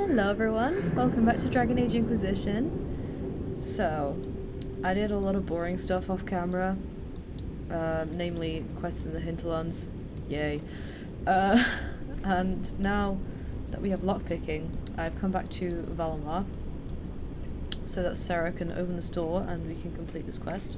Hello everyone, welcome back to Dragon Age Inquisition. So, I did a lot of boring stuff off camera, namely quests in the hinterlands, yay. And now that we have lockpicking, I've come back to Valamar, so that Sarah can open this door and we can complete this quest.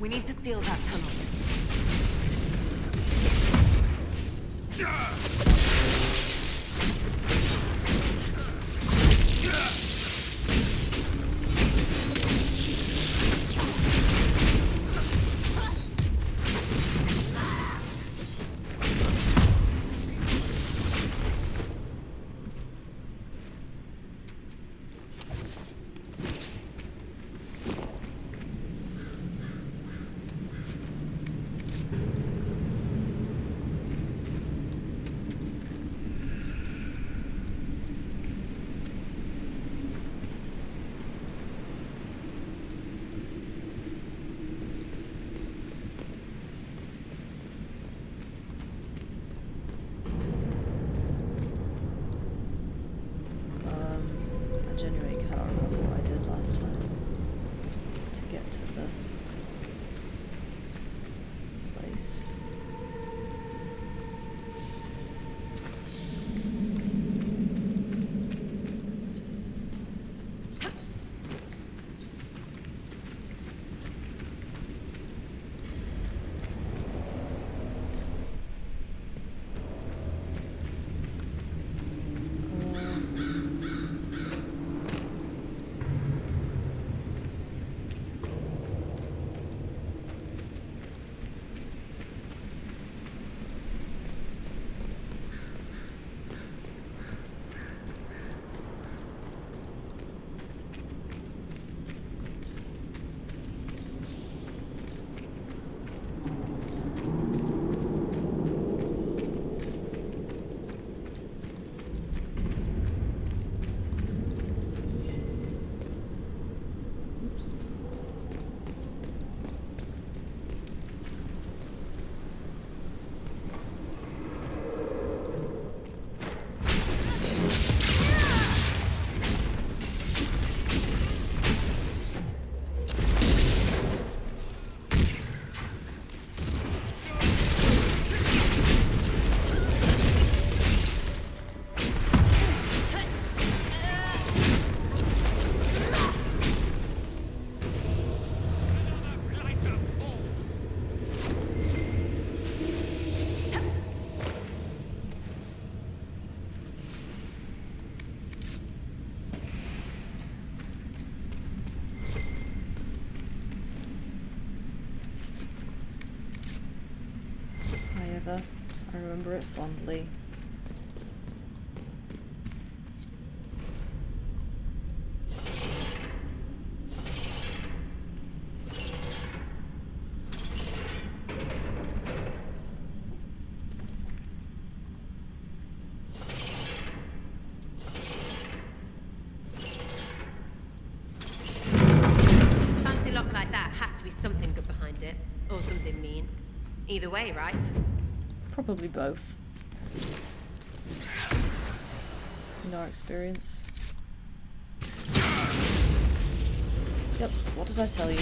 We need to seal that tunnel. I remember it fondly. Either way, right? Probably both. In our experience. Yep, what did I tell you?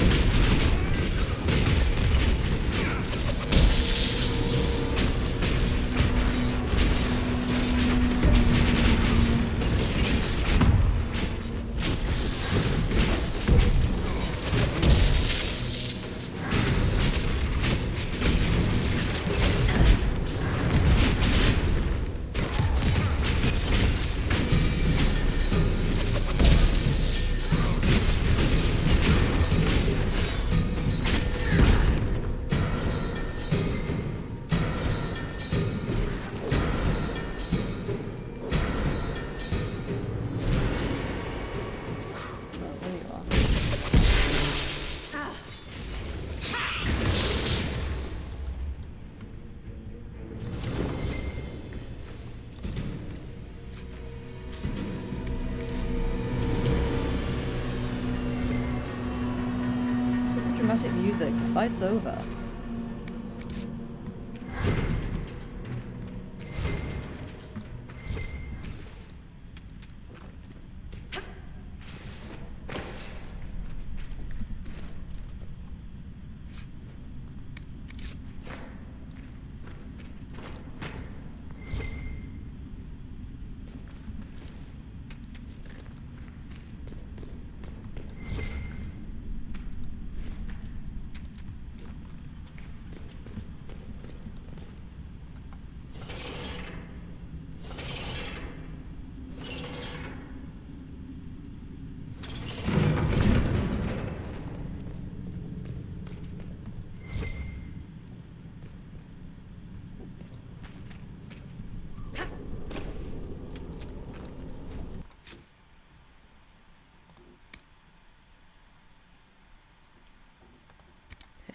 Dramatic music, the fight's over.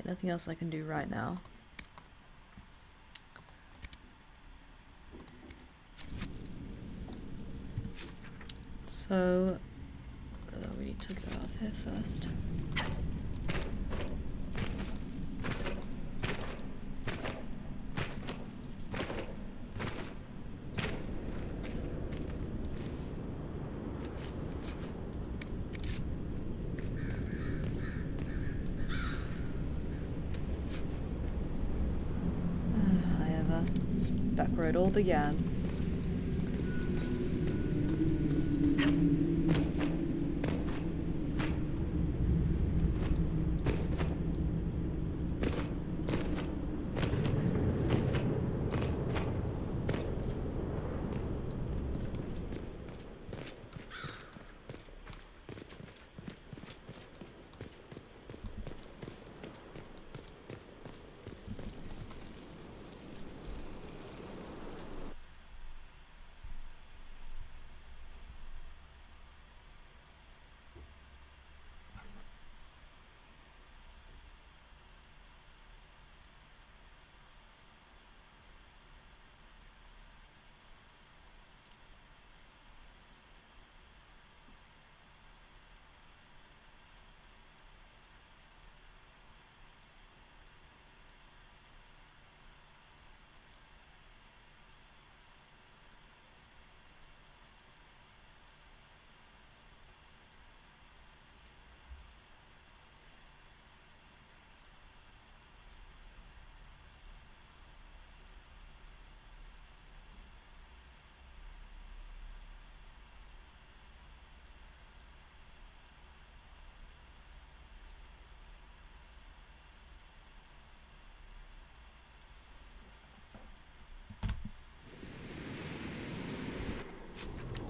Nothing else I can do right now. So, we need to go out of here first. Back where it all began.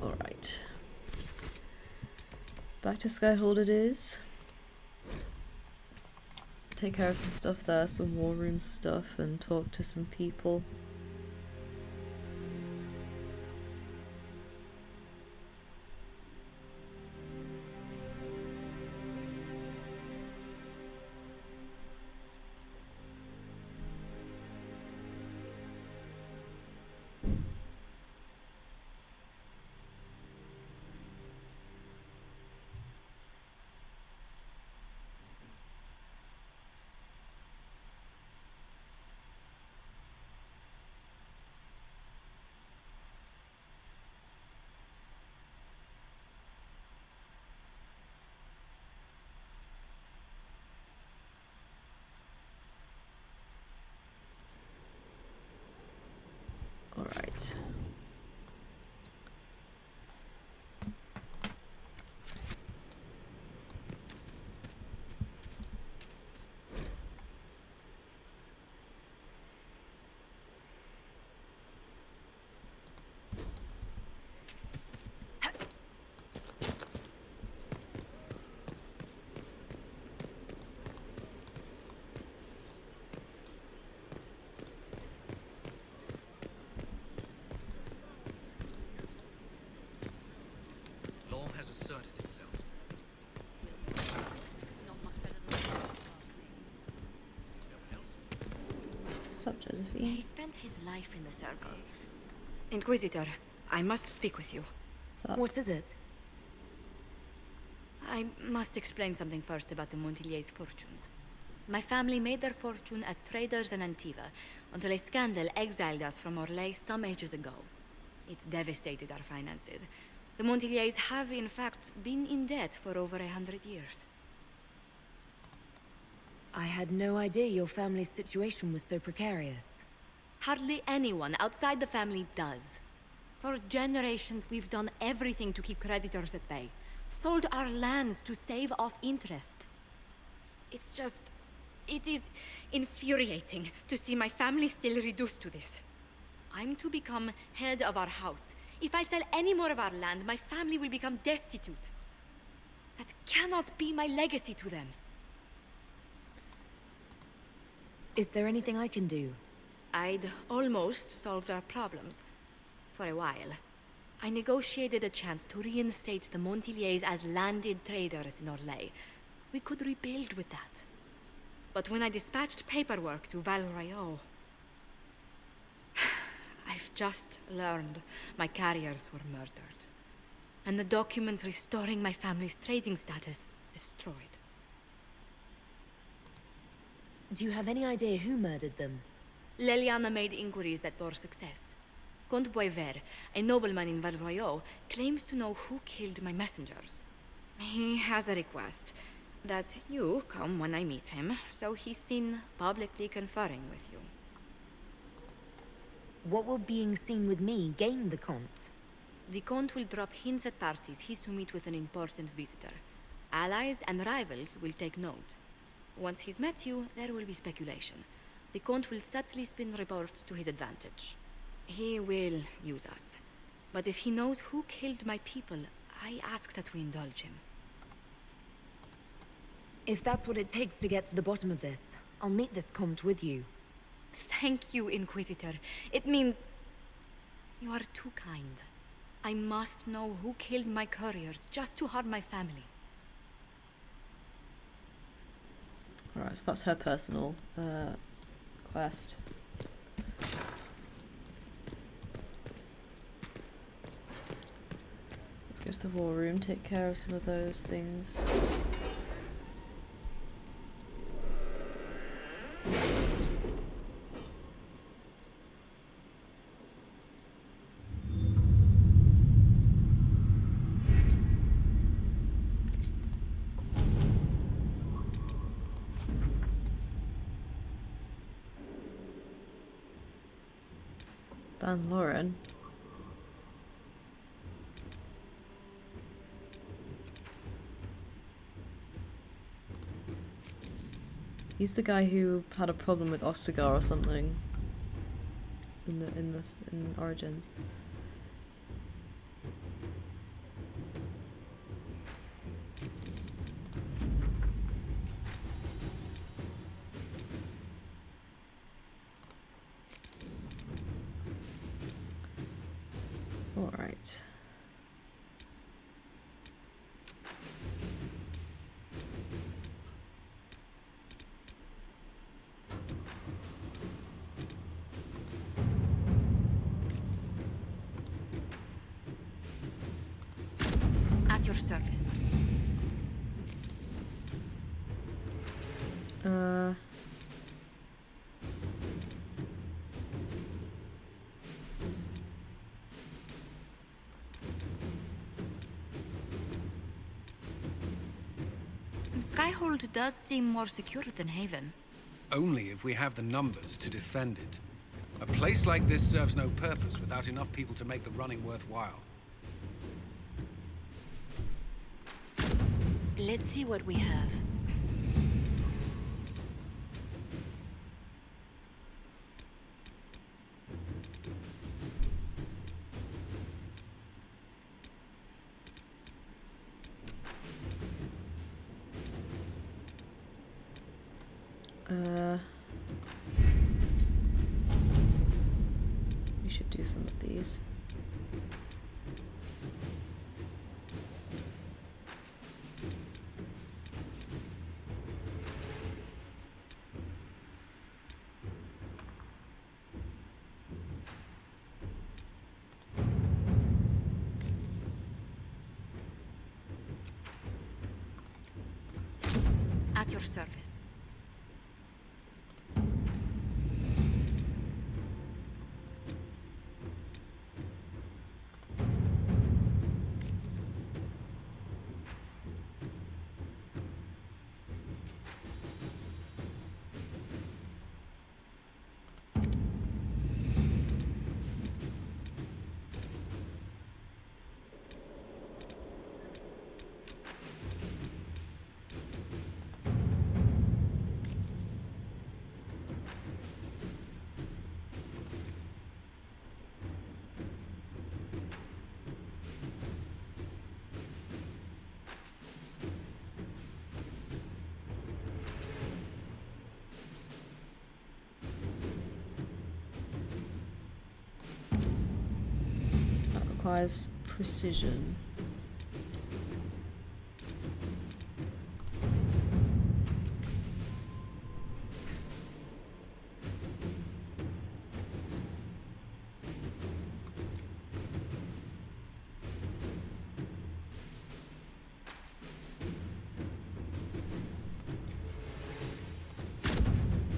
Alright. Back to Skyhold it is. Take care of some stuff there, some war room stuff, and talk to some people. Alright. Law has asserted itself. Not much better than No one else? What's up, Josephine? He spent his life in the circle. Inquisitor, I must speak with you. What's up? What is it? I must explain something first about the Montiliers' fortunes. My family made their fortune as traders in Antiva until a scandal exiled us from Orlais some ages ago. It's devastated our finances. The Montiliers have, in fact, been in debt for over 100 years. I had no idea your family's situation was so precarious. Hardly anyone outside the family does. For generations, we've done everything to keep creditors at bay. Sold our lands to stave off interest. It is infuriating to see my family still reduced to this. I'm to become head of our house. If I sell any more of our land, my family will become destitute. That cannot be my legacy to them. Is there anything I can do? I'd almost solved our problems. For a while. I negotiated a chance to reinstate the Montiliers as landed traders in Orlais. We could rebuild with that. But when I dispatched paperwork to Val Royeaux, I've just learned my carriers were murdered. And the documents restoring my family's trading status destroyed. Do you have any idea who murdered them? Leliana made inquiries that bore success. Comte Boisvert, a nobleman in Val Royeaux, claims to know who killed my messengers. He has a request that you come when I meet him, so he's seen publicly conferring with you. What will being seen with me gain the Comte? The Comte will drop hints at parties he's to meet with an important visitor. Allies and rivals will take note. Once he's met you, there will be speculation. The Comte will subtly spin reports to his advantage. He will use us. But if he knows who killed my people, I ask that we indulge him. If that's what it takes to get to the bottom of this, I'll meet this Comte with you. Thank you, Inquisitor. It means... you are too kind. I must know who killed my couriers just to harm my family. Alright, so that's her personal quest. Let's go to the war room, take care of some of those things. Van Lauren. He's the guy who had a problem with Ostagar or something in Origins. All right. At your service. Skyhold does seem more secure than Haven. Only if we have the numbers to defend it. A place like this serves no purpose without enough people to make the running worthwhile. Let's see what we have. We should do some of these. At your service. Requires precision.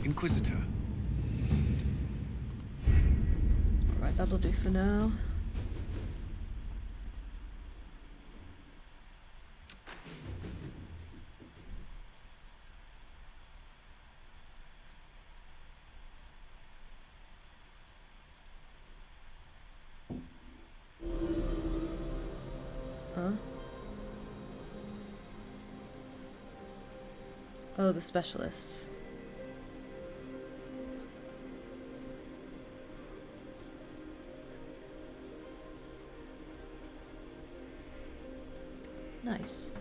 Inquisitor. Alright, that'll do for now. Huh? Oh, the specialists. Nice.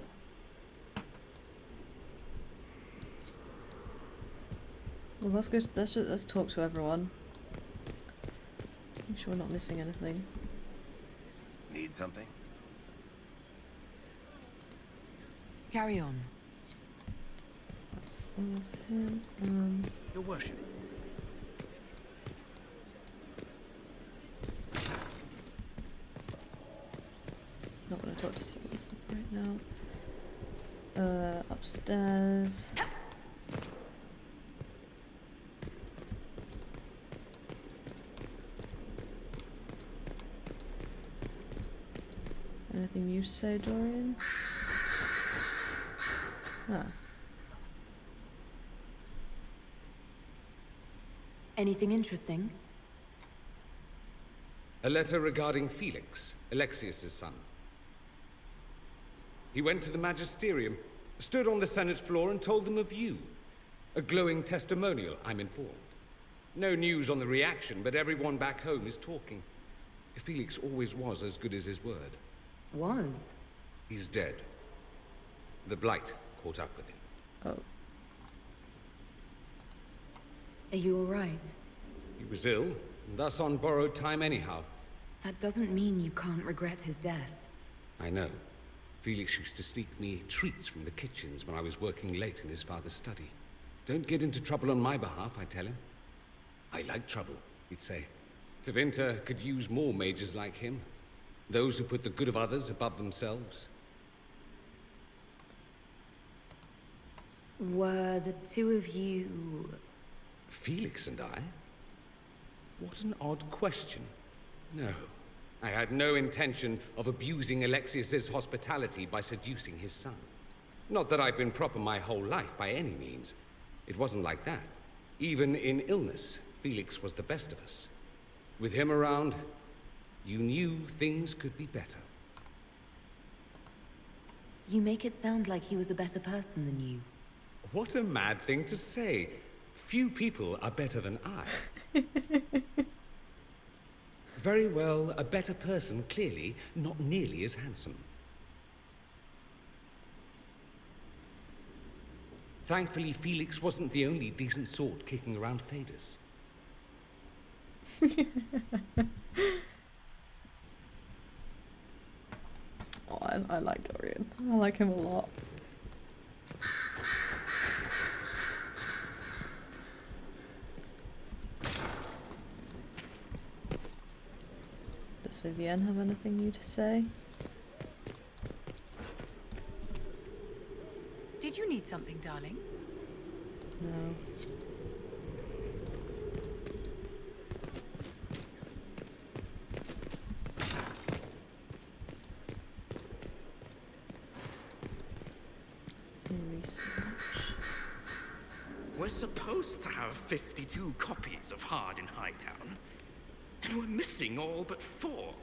Well, let's go. Let's talk to everyone. Make sure we're not missing anything. Need something? Carry on. That's all of him. Your worship. Not gonna talk to Citizen right now. Upstairs. Anything you say, Dorian? Ah. Anything interesting? A letter regarding Felix, Alexius's son. He went to the magisterium, stood on the Senate floor and told them of you. A glowing testimonial, I'm informed. No news on the reaction, but everyone back home is talking. Felix always was as good as his word. Was? He's dead. The blight caught up with him. Oh. Are you alright? He was ill, and thus on borrowed time anyhow. That doesn't mean you can't regret his death. I know. Felix used to sneak me treats from the kitchens when I was working late in his father's study. Don't get into trouble on my behalf, I tell him. I like trouble, he'd say. Tevinter could use more mages like him. Those who put the good of others above themselves. Were the two of you... Felix and I? What an odd question. No, I had no intention of abusing Alexius's hospitality by seducing his son. Not that I've been proper my whole life, by any means. It wasn't like that. Even in illness, Felix was the best of us. With him around, you knew things could be better. You make it sound like he was a better person than you. What a mad thing to say. Few people are better than I. Very well, a better person, clearly, not nearly as handsome. Thankfully, Felix wasn't the only decent sort kicking around Thedas. Oh, I like Dorian. I like him a lot. Does Vivienne have anything new to say? Did you need something, darling? No. We're supposed to have 52 copies of Hard in Hightown, and we're missing all but 4.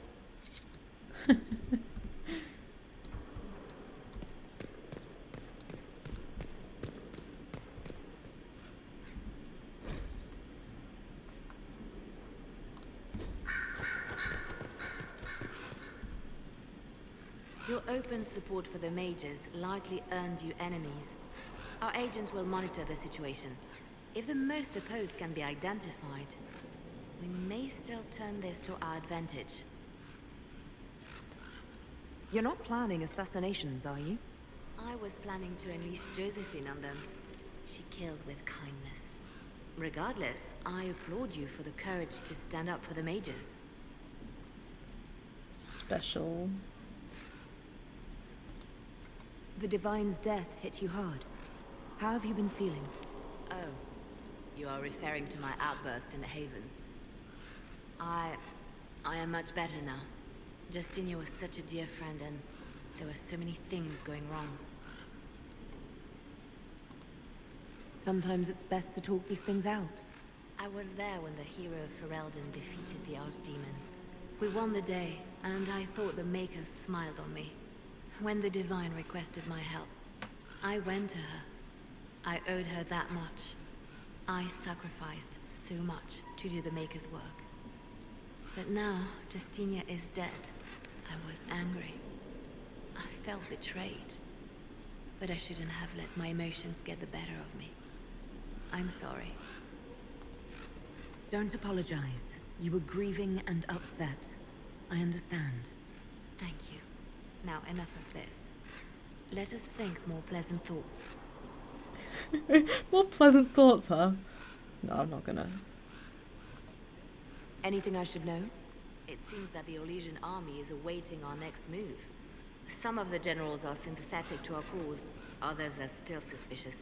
Your open support for the mages likely earned you enemies. Our agents will monitor the situation. If the most opposed can be identified, we may still turn this to our advantage. You're not planning assassinations, are you? I was planning to unleash Josephine on them. She kills with kindness. Regardless, I applaud you for the courage to stand up for the mages. Special. The Divine's death hit you hard. How have you been feeling? Oh, you are referring to my outburst in the Haven. I am much better now. Justinia was such a dear friend and there were so many things going wrong. Sometimes it's best to talk these things out. I was there when the hero of Ferelden defeated the Archdemon. We won the day, and I thought the Maker smiled on me. When the Divine requested my help, I went to her. I owed her that much. I sacrificed so much to do the Maker's work. But now, Justinia is dead. I was angry. I felt betrayed. But I shouldn't have let my emotions get the better of me. I'm sorry. Don't apologize. You were grieving and upset. I understand. Thank you. Now enough of this. Let us think more pleasant thoughts. More pleasant thoughts, huh? No, I'm not gonna. Anything I should know? It seems that the Orlesian army is awaiting our next move. Some of the generals are sympathetic to our cause, others are still suspicious.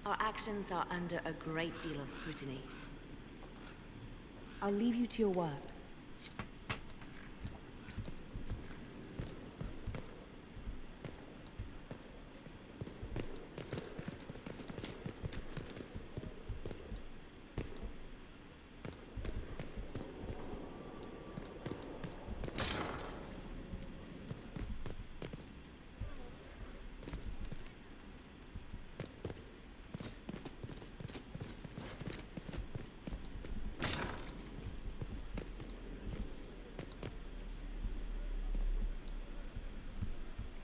Our actions are under a great deal of scrutiny. I'll leave you to your work.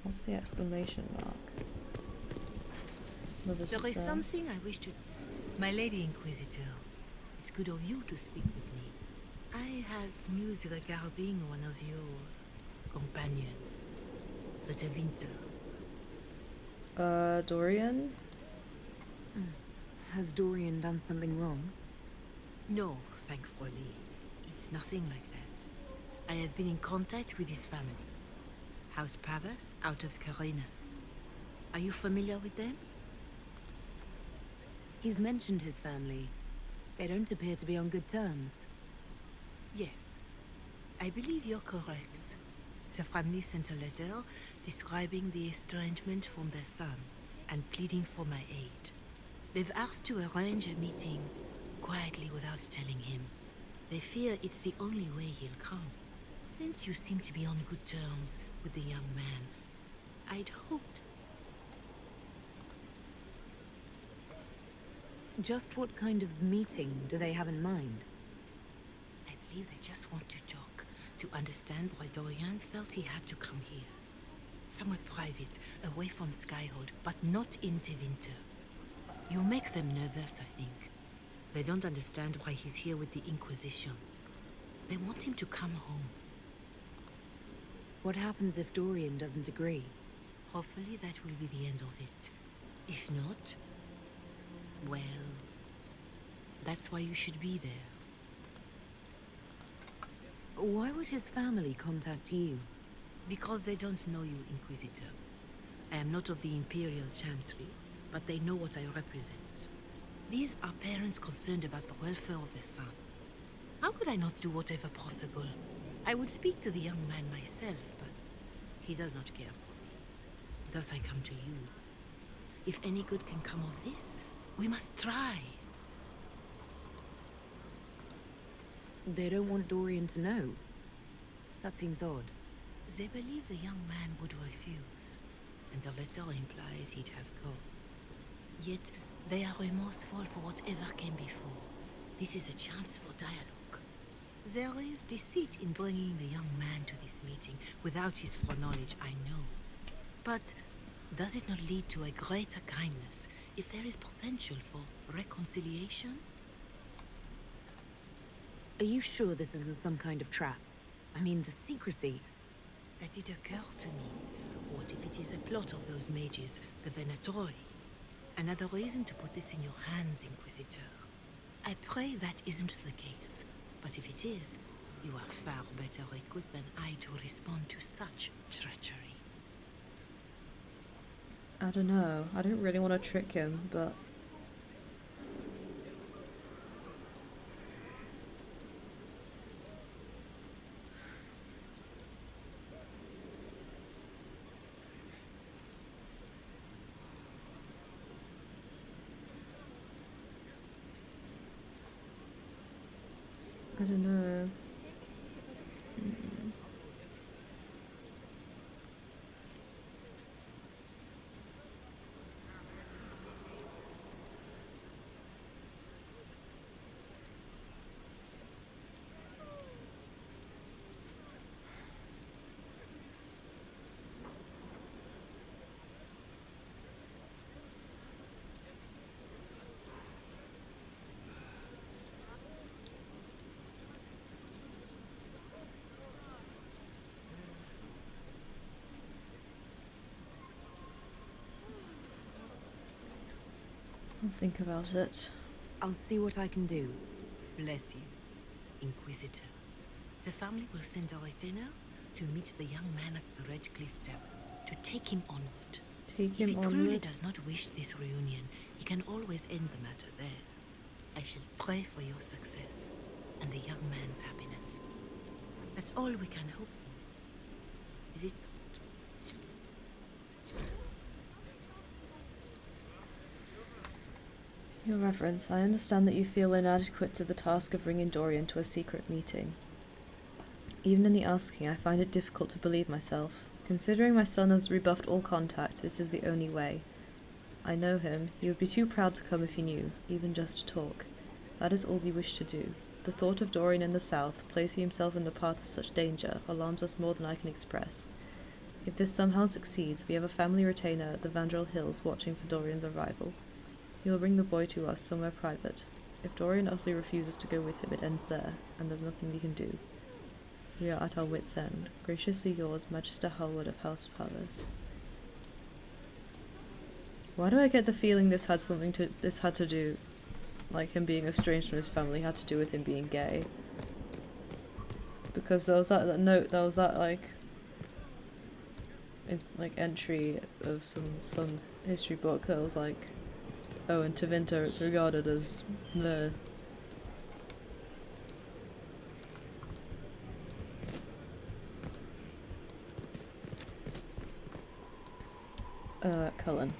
What's the exclamation mark? Mother's There is just, something I wish to... My Lady Inquisitor, it's good of you to speak with me. I have news regarding one of your companions, the De Winter. Dorian? Has Dorian done something wrong? No, thankfully. It's nothing like that. I have been in contact with his family. House Pavas, out of Carenas. Are you familiar with them? He's mentioned his family. They don't appear to be on good terms. Yes. I believe you're correct. The family sent a letter describing the estrangement from their son and pleading for my aid. They've asked to arrange a meeting quietly without telling him. They fear it's the only way he'll come. Since you seem to be on good terms with the young man, I'd hoped... Just what kind of meeting do they have in mind? I believe they just want to talk, to understand why Dorian felt he had to come here. Somewhere private, away from Skyhold, but not in Tevinter. You make them nervous, I think. They don't understand why he's here with the Inquisition. They want him to come home. What happens if Dorian doesn't agree? Hopefully that will be the end of it. If not, well, that's why you should be there. Why would his family contact you? Because they don't know you, Inquisitor. I am not of the Imperial Chantry, but they know what I represent. These are parents concerned about the welfare of their son. How could I not do whatever possible? I would speak to the young man myself, but he does not care for me. Thus I come to you. If any good can come of this, we must try. They don't want Dorian to know. That seems odd. They believe the young man would refuse, and the letter implies he'd have cause. Yet, they are remorseful for whatever came before. This is a chance for dialogue. There is deceit in bringing the young man to this meeting without his foreknowledge, I know. But does it not lead to a greater kindness if there is potential for reconciliation? Are you sure this isn't some kind of trap? I mean, the secrecy. That it occurred to me. What if it is a plot of those mages, the Venatori? Another reason to put this in your hands, Inquisitor. I pray that isn't the case. But if it is, you are far better equipped than I to respond to such treachery. I don't know. I don't really want to trick him, but... I don't know. I'll think about it. I'll see what I can do. Bless you, Inquisitor. The family will send a retainer to meet the young man at the Red Cliff Tower, to take him onward. Take him If he truly onward? does not wish this reunion, he can always end the matter there. I shall pray for your success and the young man's happiness. That's all we can hope for. Is it? Your Reverence, I understand that you feel inadequate to the task of bringing Dorian to a secret meeting. Even in the asking, I find it difficult to believe myself. Considering my son has rebuffed all contact, this is the only way. I know him. He would be too proud to come if he knew, even just to talk. That is all we wish to do. The thought of Dorian in the south, placing himself in the path of such danger, alarms us more than I can express. If this somehow succeeds, we have a family retainer at the Vandrel Hills watching for Dorian's arrival. He will bring the boy to us somewhere private. If Dorian utterly refuses to go with him, it ends there, and there's nothing we can do. We are at our wits' end. Graciously yours, Magister Hallward of House Palace. Why do I get the feeling this had to do, like him being estranged from his family, had to do with him being gay? Because there was that note, there was that like entry of some history book that was like, oh, in Tevinter it's regarded as the Cullen.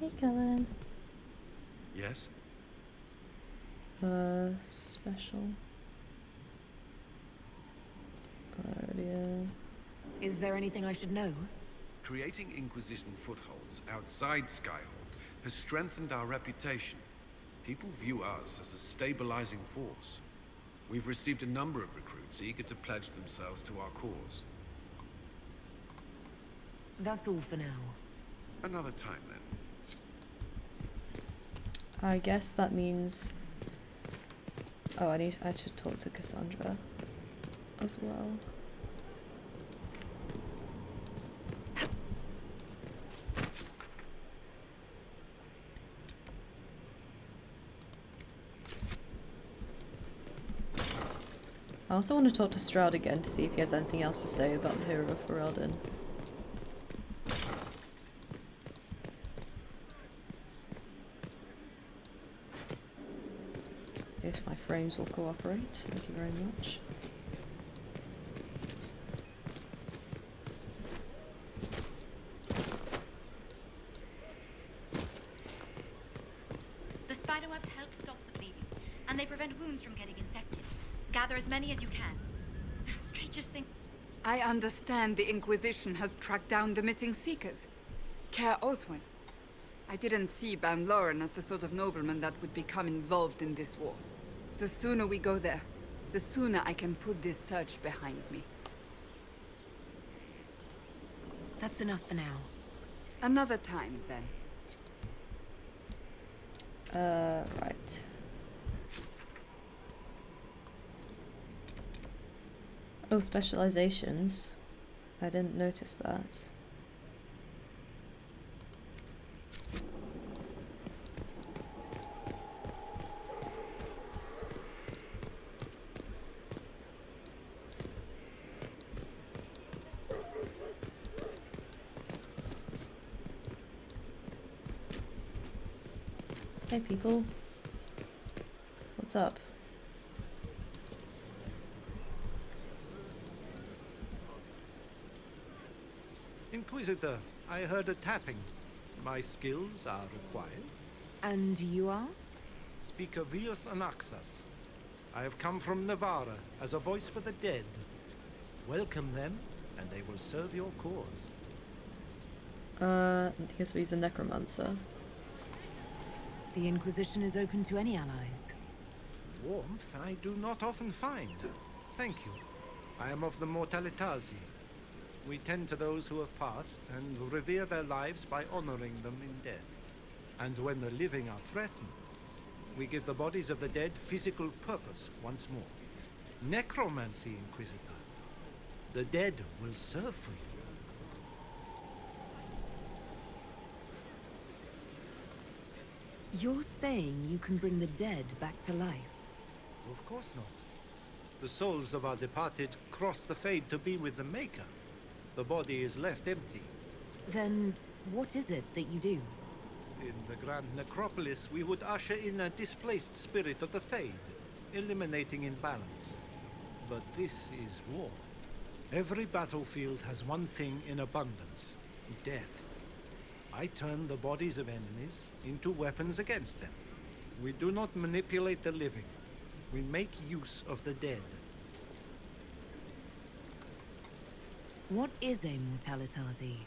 Hey, Kellen. Yes? Special. Yeah. Is there anything I should know? Creating Inquisition footholds outside Skyhold has strengthened our reputation. People view us as a stabilizing force. We've received a number of recruits eager to pledge themselves to our cause. That's all for now. Another time, then. I guess that means... Oh, I should talk to Cassandra as well. I also want to talk to Stroud again to see if he has anything else to say about the Hero of Ferelden. If my frames will cooperate, thank you very much. The spiderwebs help stop the bleeding, and they prevent wounds from getting infected. Gather as many as you can. The strangest thing... I understand the Inquisition has tracked down the missing Seekers. Care Oswin. I didn't see Ban Loren as the sort of nobleman that would become involved in this war. The sooner we go there, the sooner I can put this search behind me. That's enough for now. Another time, then. Right. Oh, specializations. I didn't notice that. Hey people. What's up? Inquisitor, I heard a tapping. My skills are required. And you are? Speaker Vios Anaxas. I have come from Navarra as a voice for the dead. Welcome them, and they will serve your cause. So he's a necromancer. The Inquisition is open to any allies. Warmth I do not often find. Thank you. I am of the Mortalitazi. We tend to those who have passed and revere their lives by honoring them in death. And when the living are threatened, we give the bodies of the dead physical purpose once more. Necromancy, Inquisitor. The dead will serve for you. You're saying you can bring the dead back to life? Of course not. The souls of our departed cross the Fade to be with the Maker. The body is left empty. Then what is it that you do? In the Grand Necropolis, we would usher in a displaced spirit of the Fade, eliminating imbalance. But this is war. Every battlefield has one thing in abundance: death. I turn the bodies of enemies into weapons against them. We do not manipulate the living. We make use of the dead. What is a Mortalitazi?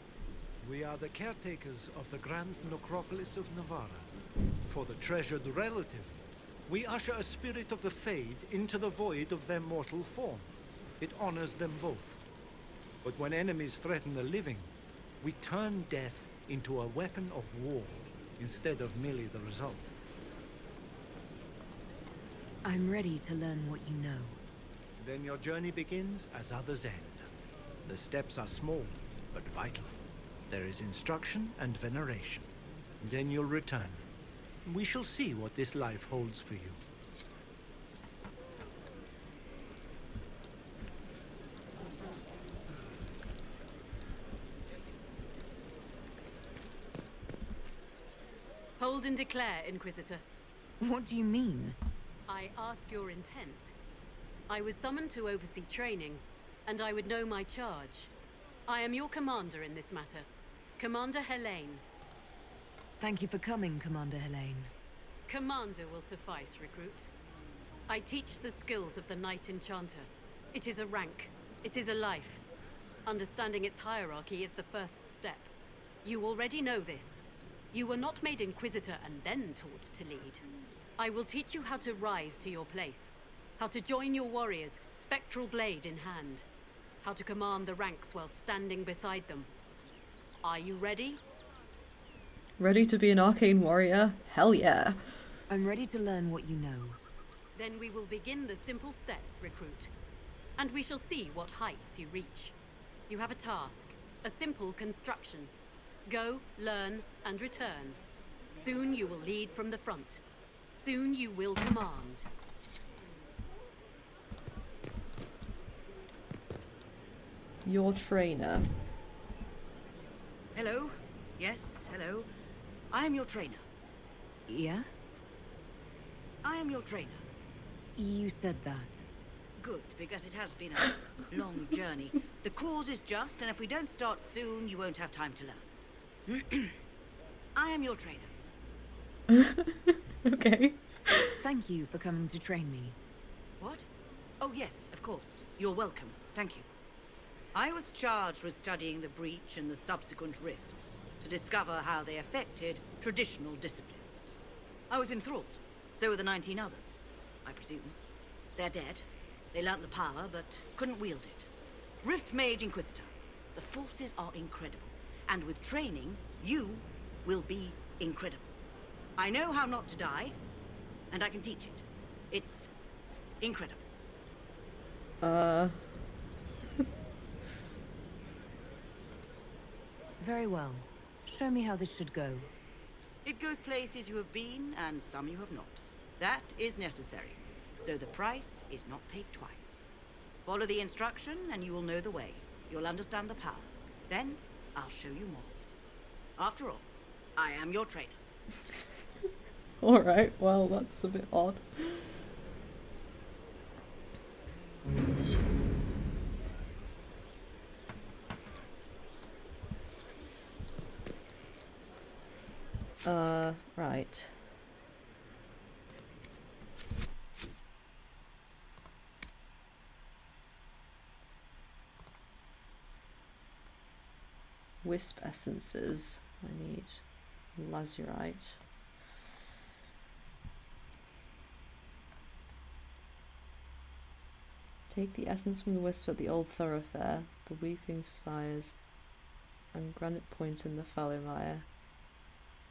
We are the caretakers of the Grand Necropolis of Navarra. For the treasured relative, we usher a spirit of the Fade into the void of their mortal form. It honors them both. But when enemies threaten the living, we turn death into a weapon of war, instead of merely the result. I'm ready to learn what you know. Then your journey begins as others end. The steps are small, but vital. There is instruction and veneration. Then you'll return. We shall see what this life holds for you. Hold and declare, Inquisitor. What do you mean? I ask your intent. I was summoned to oversee training, and I would know my charge. I am your commander in this matter, Commander Helene. Thank you for coming, Commander Helene. Commander will suffice, recruit. I teach the skills of the Knight Enchanter. It is a rank. It is a life. Understanding its hierarchy is the first step. You already know this. You were not made Inquisitor and then taught to lead. I will teach you how to rise to your place. How to join your warriors, spectral blade in hand. How to command the ranks while standing beside them. Are you ready? Ready to be an arcane warrior? Hell yeah. I'm ready to learn what you know. Then we will begin the simple steps, recruit. And we shall see what heights you reach. You have a task, a simple construction. Go, learn, and return. Soon you will lead from the front. Soon you will command. Your trainer. Hello. Yes, hello. I am your trainer. Yes? I am your trainer. You said that. Good, because it has been a long journey. The cause is just, and if we don't start soon, you won't have time to learn. I am your trainer. Okay. Thank you for coming to train me. What? Oh yes, of course. You're welcome. Thank you. I was charged with studying the breach and the subsequent rifts, to discover how they affected traditional disciplines. I was enthralled. So were the 19 others, I presume. They're dead. They learnt the power, but couldn't wield it. Rift Mage Inquisitor. The forces are incredible. And with training, you will be incredible. I know how not to die, and I can teach it. It's incredible. Very well. Show me how this should go. It goes places you have been, and some you have not. That is necessary. So the price is not paid twice. Follow the instruction, and you will know the way. You'll understand the power. Then, I'll show you more. After all, I am your trainer. Alright, well, that's a bit odd. Right. Wisp essences. I need lazurite. Take the essence from the wisp at the old thoroughfare, the weeping spires, and granite point in the fallow mire.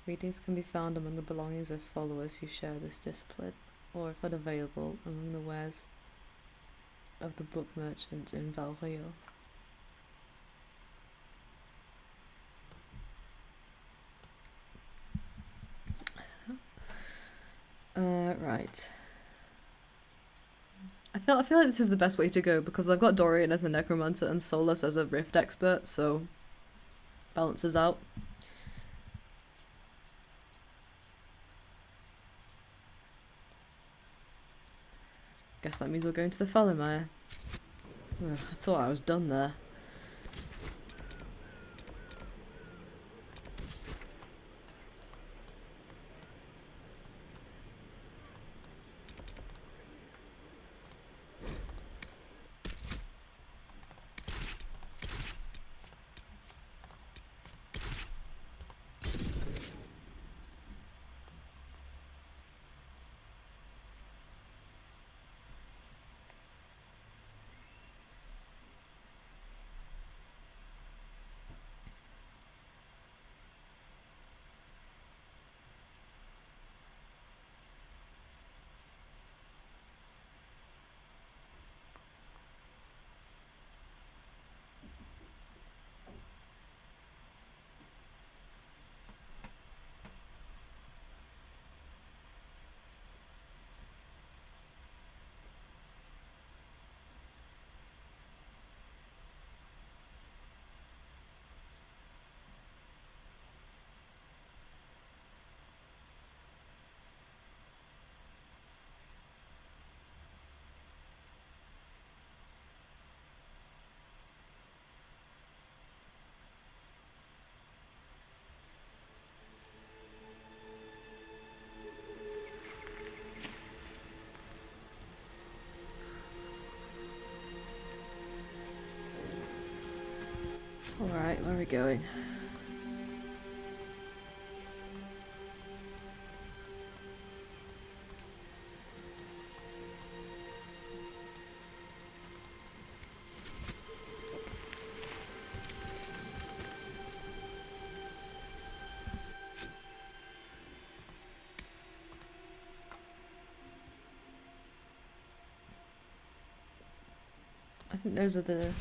Readings can be found among the belongings of followers who share this discipline, or if unavailable, among the wares of the book merchant in Valrio. Right. I feel like this is the best way to go because I've got Dorian as a necromancer and Solus as a rift expert, so balances out. Guess that means we're going to the Falomire. I thought I was done there. Where are we going? I think those are the...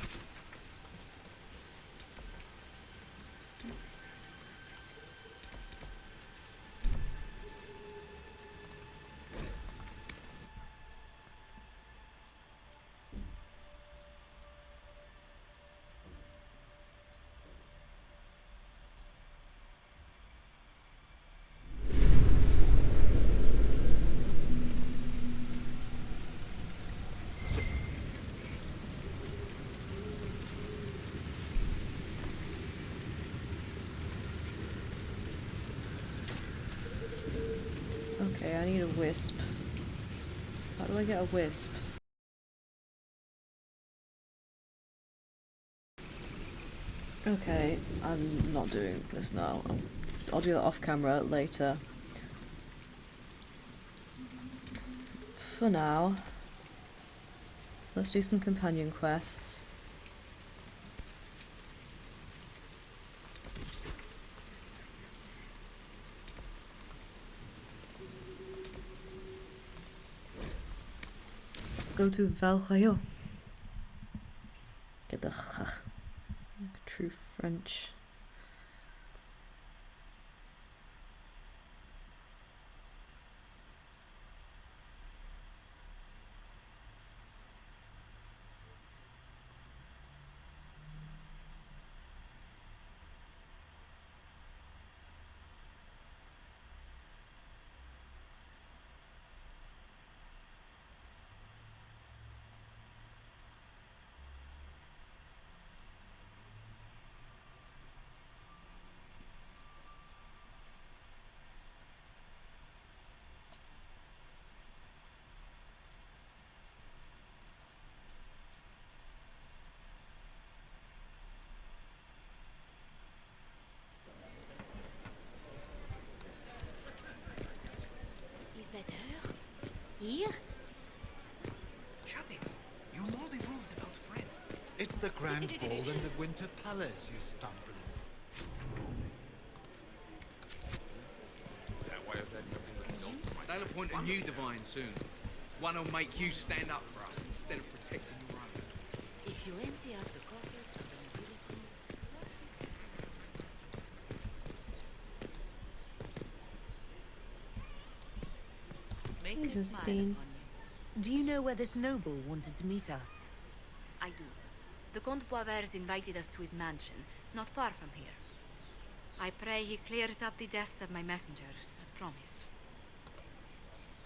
Okay, I need a wisp. How do I get a wisp? Okay, I'm not doing this now. I'll do that off camera later. For now, let's do some companion quests. Let's go to Valrayo. Get the true French. Here? Shut it! You know the rules about friends. It's the Grand Ball in the Winter Palace, you stumbling. They'll appoint a new divine soon. One who'll make you stand up for us instead of protecting your own. If you empty out the coffers of the nobility... Make a smile upon you. Do you know where this noble wanted to meet us? I do. The Comte Boisvert invited us to his mansion, not far from here. I pray he clears up the deaths of my messengers, as promised.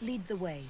Lead the way.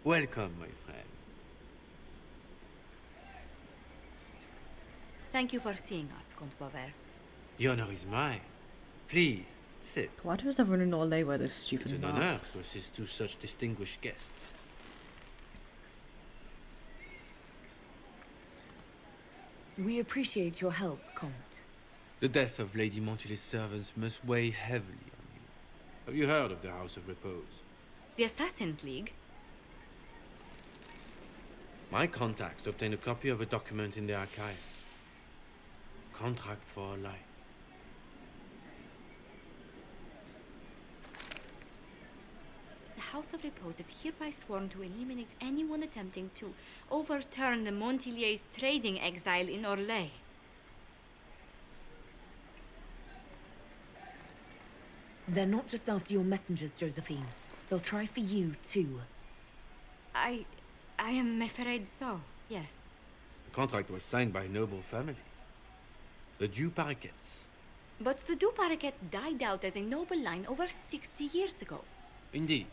Welcome, my friend. Thank you for seeing us, Comte Boisvert. The honor is mine. Please, sit. Why does everyone in Orlais wear those It's stupid an honor masks? to assist two such distinguished guests. We appreciate your help, Comte. The death of Lady Montily's servants must weigh heavily on you. Have you heard of the House of Repose? The Assassin's League? My contacts obtained a copy of a document in the archive. Contract for life. The House of Repose is hereby sworn to eliminate anyone attempting to overturn the Montillier's trading exile in Orlais. They're not just after your messengers, Josephine. They'll try for you, too. I am afraid so, yes. The contract was signed by a noble family. The Du Paraquets. But the Du Paraquets died out as a noble line over 60 years ago. Indeed.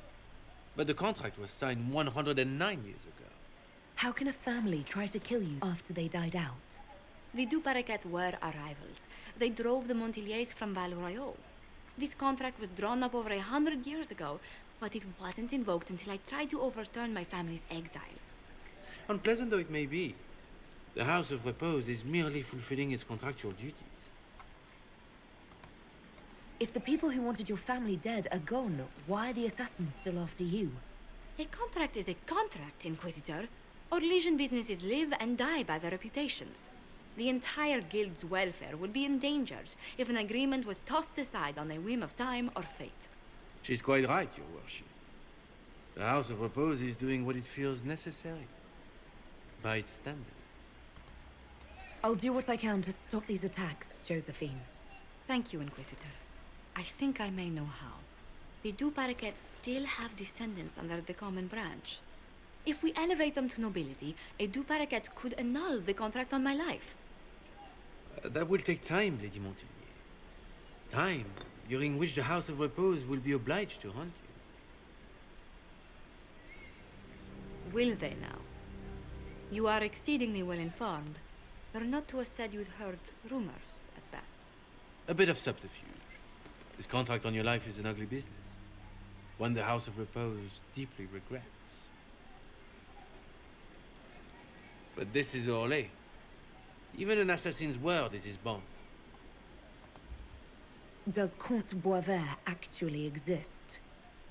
But the contract was signed 109 years ago. How can a family try to kill you after they died out? The Du Paraquets were our rivals. They drove the Montiliers from Val Royal. This contract was drawn up over 100 years ago, but it wasn't invoked until I tried to overturn my family's exile. Unpleasant though it may be, the House of Repose is merely fulfilling its contractual duties. If the people who wanted your family dead are gone, why are the assassins still after you? A contract is a contract, Inquisitor. Our Legion businesses live and die by their reputations. The entire guild's welfare would be endangered if an agreement was tossed aside on a whim of time or fate. She's quite right, Your Worship. The House of Repose is doing what it feels necessary, by its standards. I'll do what I can to stop these attacks, Josephine. Thank you, Inquisitor. I think I may know how. The Du Paraquets still have descendants under the common branch. If we elevate them to nobility, a Du Paraquet could annul the contract on my life. That will take time, Lady Montilier. Time during which the House of Repose will be obliged to hunt you. Will they now? You are exceedingly well informed. You're not to have said you'd heard rumors, at best. A bit of subterfuge. This contract on your life is an ugly business. One the House of Repose deeply regrets. But this is Orlais. Even an assassin's word is his bond. Does Comte Boisvert actually exist?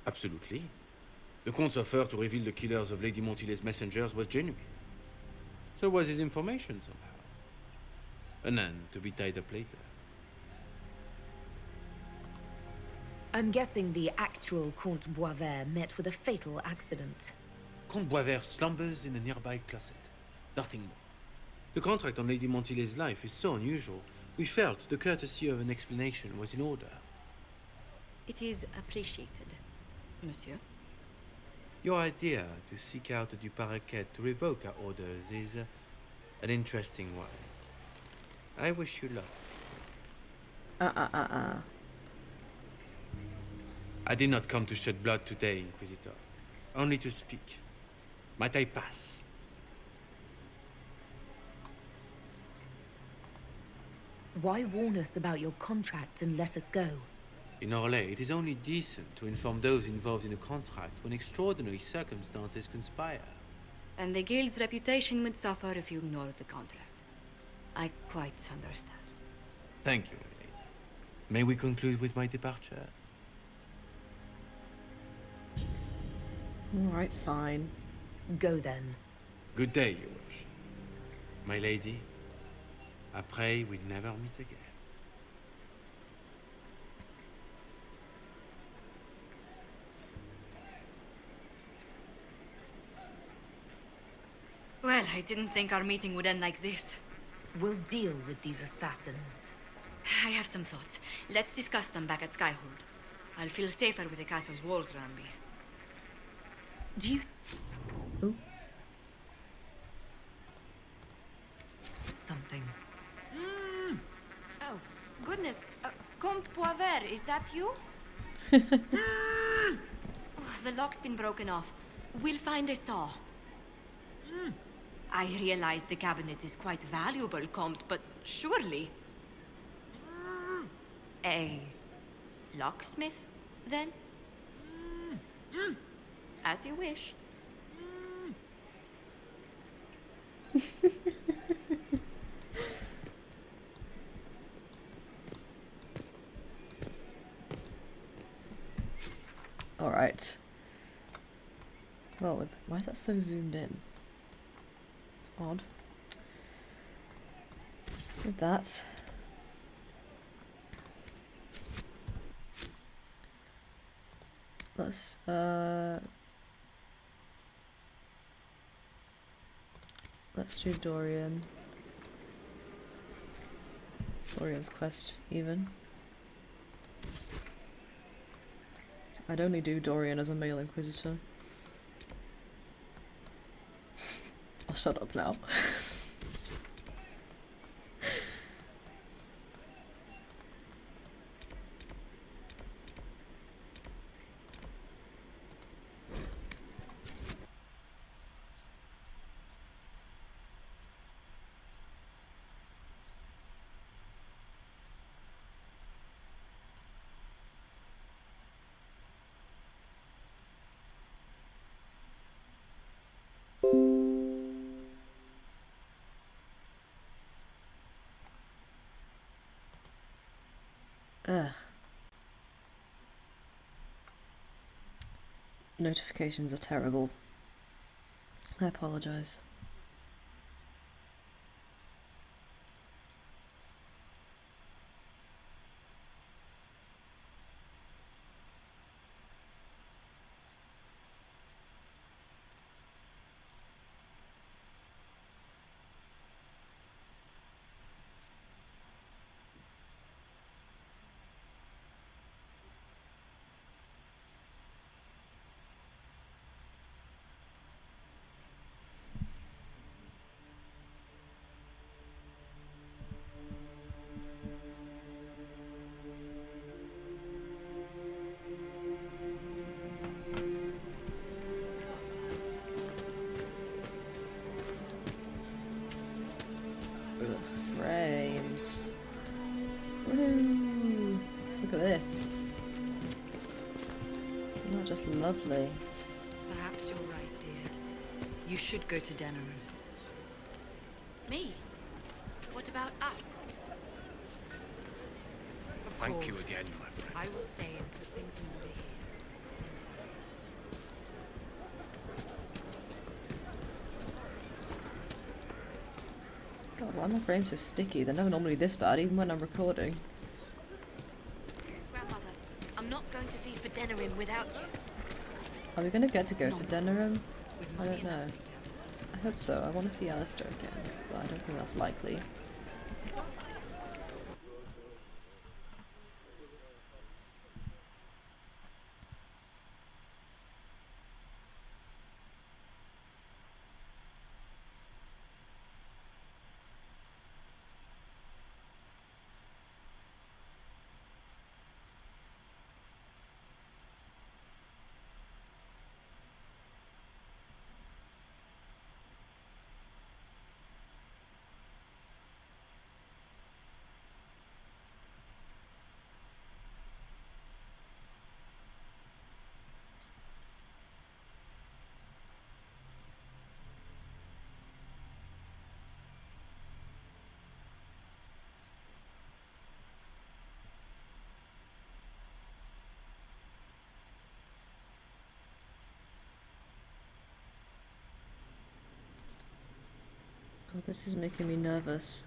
Absolutely. The Comte's offer to reveal the killers of Lady Montillier's messengers was genuine. So was his information somehow. An end to be tied up later. I'm guessing the actual Comte Boisvert met with a fatal accident. Comte Boisvert slumbers in a nearby closet. Nothing more. The contract on Lady Montillier's life is so unusual, we felt the courtesy of an explanation was in order. It is appreciated, monsieur. Your idea to seek out the Du Paraquet to revoke our orders is an interesting one. I wish you luck. I did not come to shed blood today, Inquisitor. Only to speak. Might I pass? Why warn us about your contract and let us go? In Orlais, it is only decent to inform those involved in a contract when extraordinary circumstances conspire. And the guild's reputation would suffer if you ignored the contract. I quite understand. Thank you, my lady. May we conclude with my departure? Alright, fine. Go then. Good day, Your Worship. My lady, I pray we never meet again. Well, I didn't think our meeting would end like this. We'll deal with these assassins. I have some thoughts. Let's discuss them back at Skyhold. I'll feel safer with the castle's walls around me. Do you... Ooh. Something. Oh, goodness. Comte Boisvert, is that you? The lock's been broken off. We'll find a saw. I realize the cabinet is quite valuable, Comte, but surely... A locksmith, then? As you wish. Alright. Well, why is that so zoomed in? It's odd. With that. Let's do Dorian. Dorian's quest, even. I'd only do Dorian as a male Inquisitor. I'll shut up now. Ugh. Notifications are terrible. I apologize. Frames. Woohoo! Look at this. Not just lovely. Perhaps you're right, dear. You should go to Denerim. Me? What about us? Thank you again, my friend. I will stay and put things in order here. God, why are my frames so sticky? They're never normally this bad, even when I'm recording. Grandmother, I'm not going to leave for Denerim without you. Are we gonna get to go to Denerim? I don't know. I hope so. I want to see Alistair again, but I don't think that's likely. God, this is making me nervous.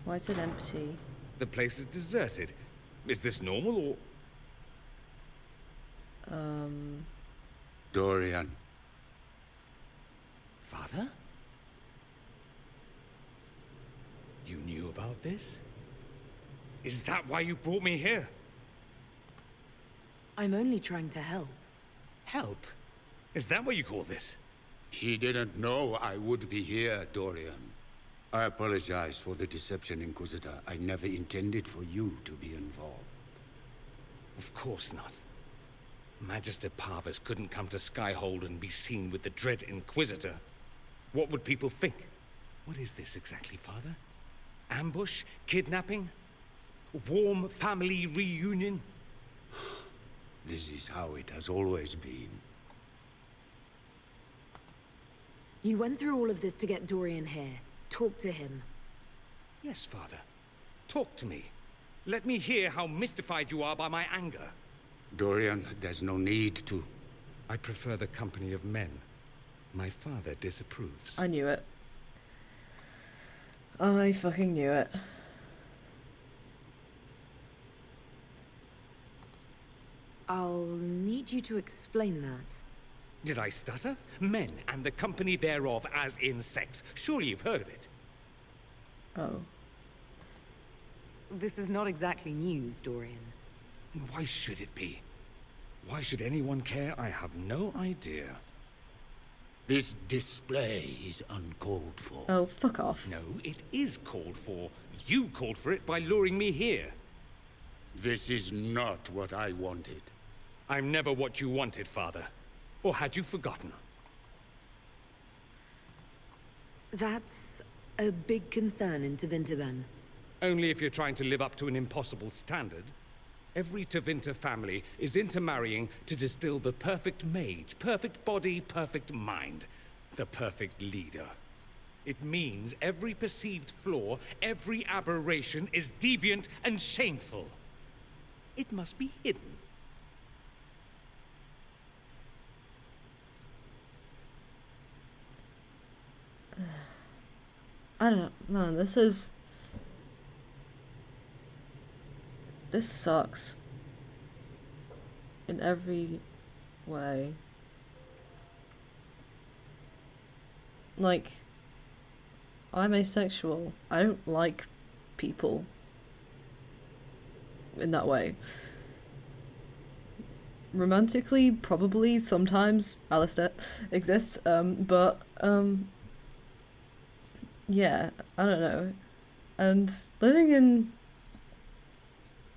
Why is it empty? The place is deserted. Is this normal, or...? Dorian. Father? You knew about this? Is that why you brought me here? I'm only trying to help. Help? Is that what you call this? She didn't know I would be here, Dorian. I apologize for the deception, Inquisitor. I never intended for you to be involved. Of course not. Magister Parvus couldn't come to Skyhold and be seen with the dread Inquisitor. What would people think? What is this exactly, Father? Ambush? Kidnapping? Warm family reunion? This is how it has always been. You went through all of this to get Dorian here. Talk to him. Yes, Father. Talk to me. Let me hear how mystified you are by my anger. Dorian, there's no need to. I prefer the company of men. My father disapproves. I knew it. I fucking knew it. I'll need you to explain that. Did I stutter? Men and the company thereof, as in sex. Surely you've heard of it. Oh. This is not exactly news, Dorian. Why should it be? Why should anyone care? I have no idea. This display is uncalled for. Oh, fuck off. No, it is called for. You called for it by luring me here. This is not what I wanted. I'm never what you wanted, Father. Or had you forgotten? That's a big concern in Tevinter, then. Only if you're trying to live up to an impossible standard. Every Tevinter family is intermarrying to distill the perfect mage, perfect body, perfect mind, the perfect leader. It means every perceived flaw, every aberration is deviant and shameful. It must be hidden. I don't know, man, this sucks. In every way. Like, I'm asexual. I don't like people in that way. Romantically, probably, sometimes, Alistair exists, but, yeah, I don't know. And living in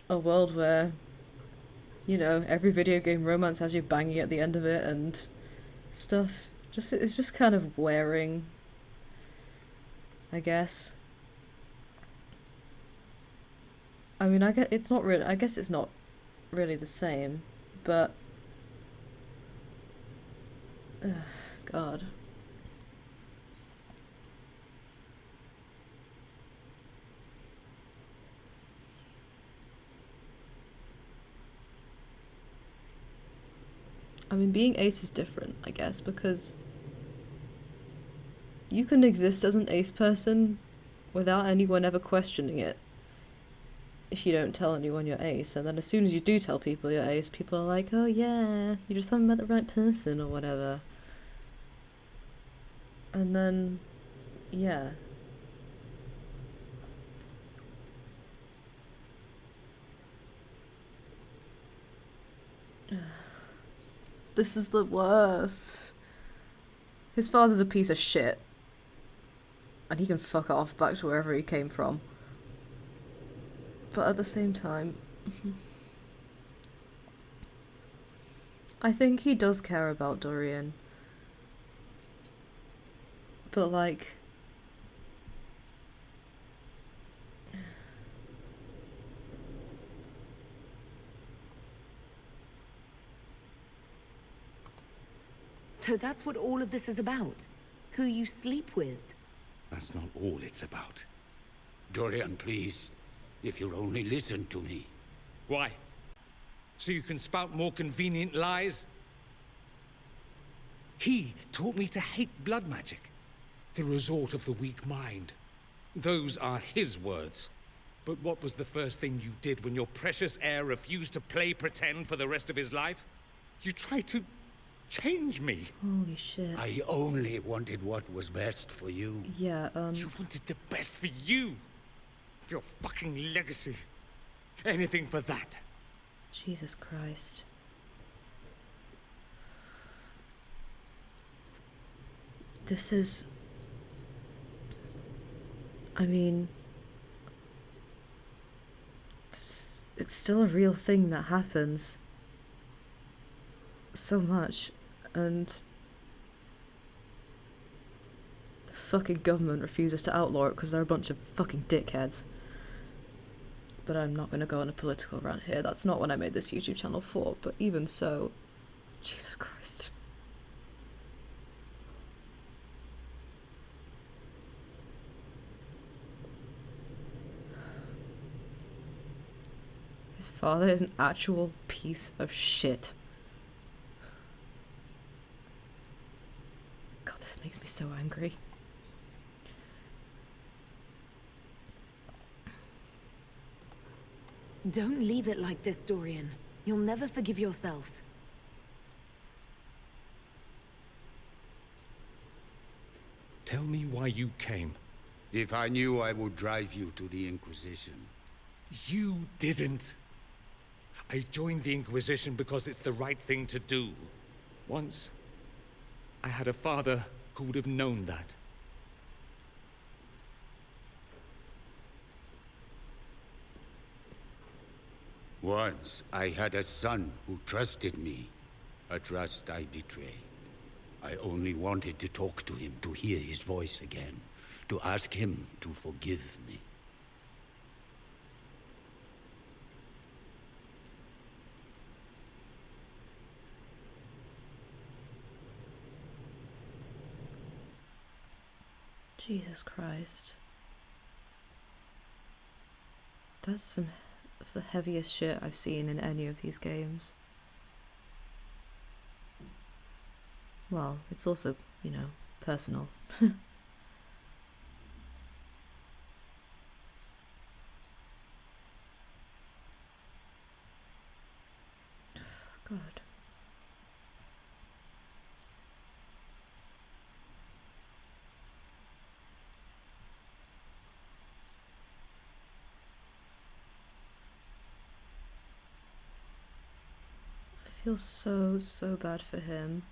a world where, you know, every video game romance has you banging at the end of it and stuff, it's just kind of wearing, I guess. I mean, I guess it's not really the same, but God. I mean, being ace is different, I guess, because you can exist as an ace person without anyone ever questioning it if you don't tell anyone you're ace, and then as soon as you do tell people you're ace, people are like, oh yeah, you just haven't met the right person or whatever. And then, yeah. This is the worst. His father's a piece of shit. And he can fuck off back to wherever he came from. But at the same time, I think he does care about Dorian. But like, So that's what all of this is about? Who you sleep with? That's not all it's about. Dorian, please. If you'll only listen to me. Why? So you can spout more convenient lies? He taught me to hate blood magic. The resort of the weak mind. Those are his words. But what was the first thing you did when your precious heir refused to play pretend for the rest of his life? You tried to change me. Holy shit. I only wanted what was best for you. Yeah, You wanted the best for you. Your fucking legacy. Anything for that. Jesus Christ. This is... I mean... It's still a real thing that happens. So much. And... the fucking government refuses to outlaw it because they're a bunch of fucking dickheads. But I'm not going to go on a political rant here. That's not what I made this YouTube channel for. But even so, Jesus Christ. His father is an actual piece of shit. God, this makes me so angry. Don't leave it like this, Dorian. You'll never forgive yourself. Tell me why you came. If I knew, I would drive you to the Inquisition. You didn't. I joined the Inquisition because it's the right thing to do. Once, I had a father who would have known that. Once, I had a son who trusted me. A trust I betrayed. I only wanted to talk to him, to hear his voice again, to ask him to forgive me. Jesus Christ. That's some of the heaviest shit I've seen in any of these games. Well, it's also, you know, personal. God. I feel so bad for him.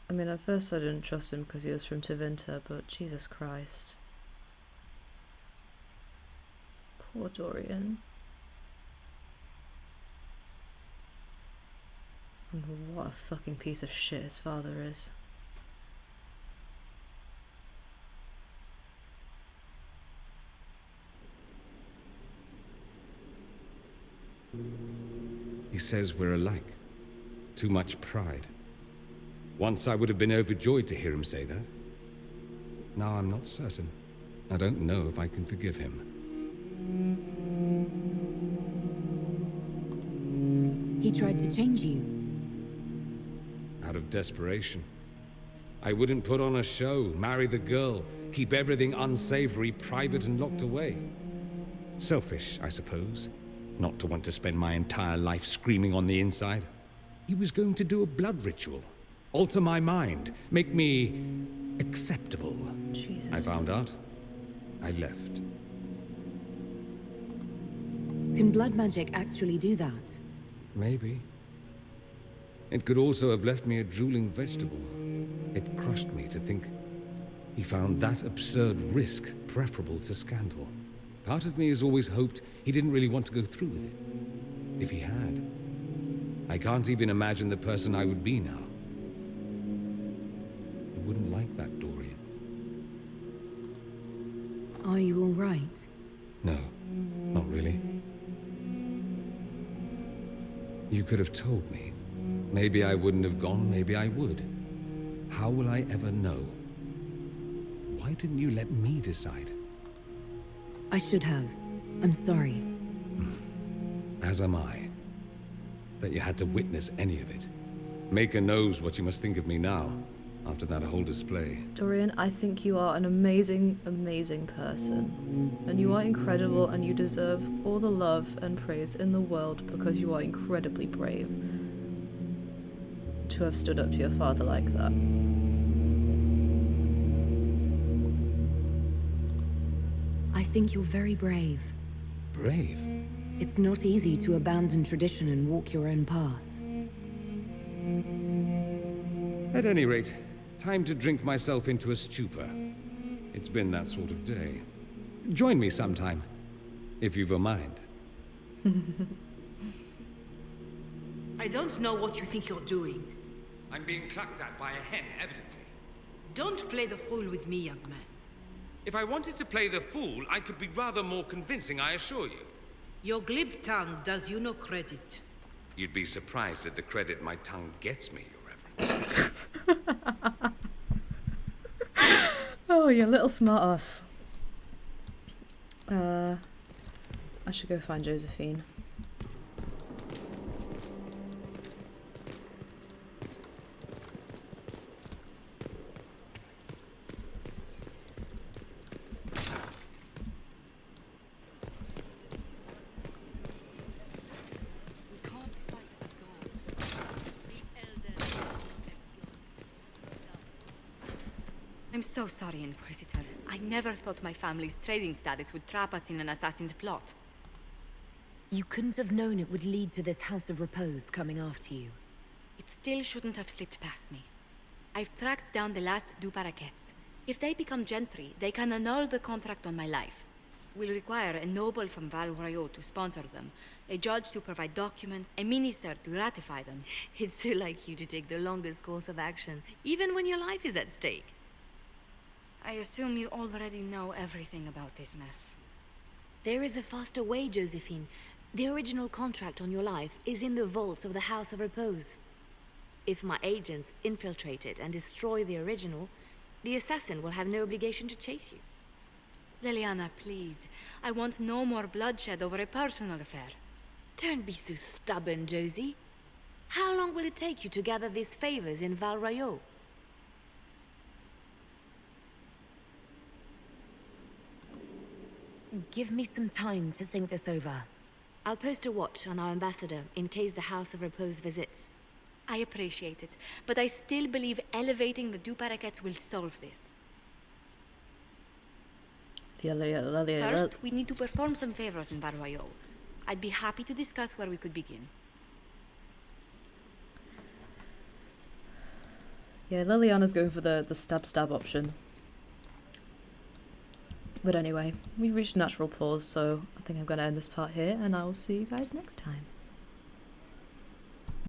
I mean, at first I didn't trust him because he was from Tevinter, but Jesus Christ. Poor Dorian. And what a fucking piece of shit his father is. He says we're alike. Too much pride. Once I would have been overjoyed to hear him say that. Now I'm not certain. I don't know if I can forgive him. He tried to change you. Out of desperation. I wouldn't put on a show, marry the girl, keep everything unsavory, private and locked away. Selfish, I suppose. Not to want to spend my entire life screaming on the inside. He was going to do a blood ritual. Alter my mind. Make me acceptable. Jesus. I found out. I left. Can blood magic actually do that? Maybe. It could also have left me a drooling vegetable. It crushed me to think he found that absurd risk preferable to scandal. Part of me has always hoped he didn't really want to go through with it. If he had, I can't even imagine the person I would be now. I wouldn't like that, Dorian. Are you all right? No, not really. You could have told me. Maybe I wouldn't have gone, maybe I would. How will I ever know? Why didn't you let me decide? I should have. I'm sorry. As am I. That you had to witness any of it. Maker knows what you must think of me now, after that whole display. Dorian, I think you are an amazing, amazing person. And you are incredible, and you deserve all the love and praise in the world because you are incredibly brave to have stood up to your father like that. I think you're very brave. Brave? It's not easy to abandon tradition and walk your own path. At any rate, time to drink myself into a stupor. It's been that sort of day. Join me sometime, if you've a mind. I don't know what you think you're doing. I'm being clucked at by a hen, evidently. Don't play the fool with me, young man. If I wanted to play the fool, I could be rather more convincing, I assure you. Your glib tongue does you no credit. You'd be surprised at the credit my tongue gets me, Your Reverence. Oh, you little smart ass. I should go find Josephine. I'm so sorry, Inquisitor. I never thought my family's trading status would trap us in an assassin's plot. You couldn't have known it would lead to this House of Repose coming after you. It still shouldn't have slipped past me. I've tracked down the last Du Paraquets. If they become gentry, they can annul the contract on my life. We'll require a noble from Val Royaux to sponsor them, a judge to provide documents, a minister to ratify them. It's so like you to take the longest course of action, even when your life is at stake. I assume you already know everything about this mess. There is a faster way, Josephine. The original contract on your life is in the vaults of the House of Repose. If my agents infiltrate it and destroy the original, the assassin will have no obligation to chase you. Leliana, please. I want no more bloodshed over a personal affair. Don't be so stubborn, Josie. How long will it take you to gather these favors in Val Royaux? Give me some time to think this over. I'll post a watch on our ambassador in case the House of Repose visits. I appreciate it, but I still believe elevating the Du Paraquets will solve this. First, we need to perform some favors in Val Royaux. I'd be happy to discuss where we could begin. Yeah, Liliana's going for the stab option. But anyway, we've reached natural pause, so I think I'm going to end this part here, and I will see you guys next time.